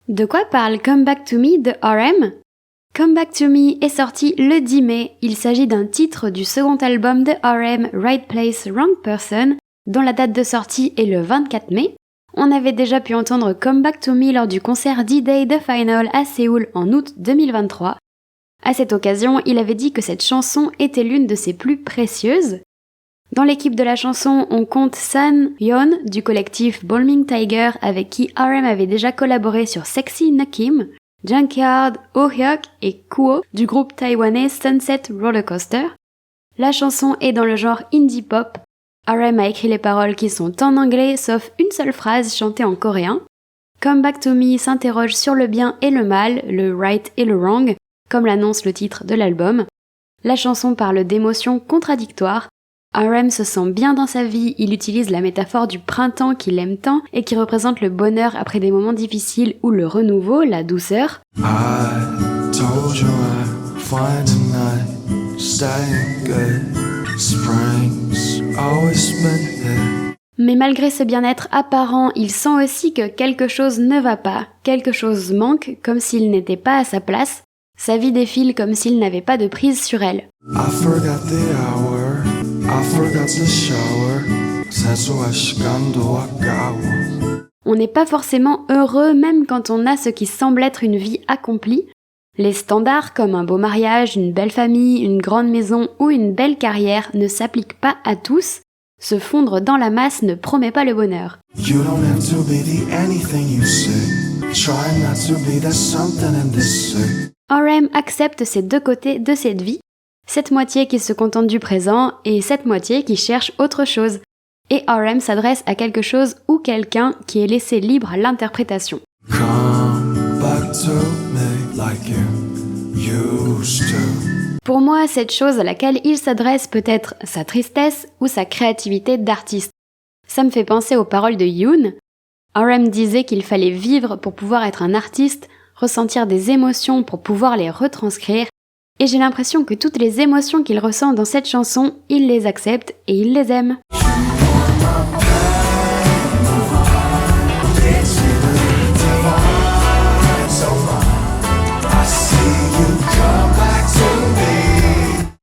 De quoi parle Come Back to Me de R.E.M? Come Back to Me est sorti le 10 mai. Il s'agit d'un titre du second album de R.E.M, Right Place, Wrong Person, dont la date de sortie est le 24 mai. On avait déjà pu entendre Come Back to Me lors du concert D-Day The Final à Séoul en août 2023. À cette occasion, il avait dit que cette chanson était l'une de ses plus précieuses. Dans l'équipe de la chanson, on compte San Yeon du collectif Balming Tiger avec qui R.E.M avait déjà collaboré sur Sexy Nakim, Junkyard, Oh Hyuk et Kuo du groupe taïwanais Sunset Rollercoaster. La chanson est dans le genre indie pop. R.E.M a écrit les paroles qui sont en anglais sauf une seule phrase chantée en coréen. Come Back to Me s'interroge sur le bien et le mal, le right et le wrong, comme l'annonce le titre de l'album. La chanson parle d'émotions contradictoires. R.E.M se sent bien dans sa vie, il utilise la métaphore du printemps qu'il aime tant et qui représente le bonheur après des moments difficiles ou le renouveau, la douceur. Mais malgré ce bien-être apparent, il sent aussi que quelque chose ne va pas, quelque chose manque, comme s'il n'était pas à sa place. Sa vie défile comme s'il n'avait pas de prise sur elle. On n'est pas forcément heureux même quand on a ce qui semble être une vie accomplie. Les standards comme un beau mariage, une belle famille, une grande maison ou une belle carrière ne s'appliquent pas à tous. Se fondre dans la masse ne promet pas le bonheur. R.E.M accepte ces deux côtés de cette vie, cette moitié qui se contente du présent et cette moitié qui cherche autre chose. Et R.E.M s'adresse à quelque chose ou quelqu'un qui est laissé libre à l'interprétation. Pour moi, cette chose à laquelle il s'adresse peut être sa tristesse ou sa créativité d'artiste. Ça me fait penser aux paroles de Yoon. R.E.M disait qu'il fallait vivre pour pouvoir être un artiste, ressentir des émotions pour pouvoir les retranscrire, et j'ai l'impression que toutes les émotions qu'il ressent dans cette chanson, il les accepte et il les aime.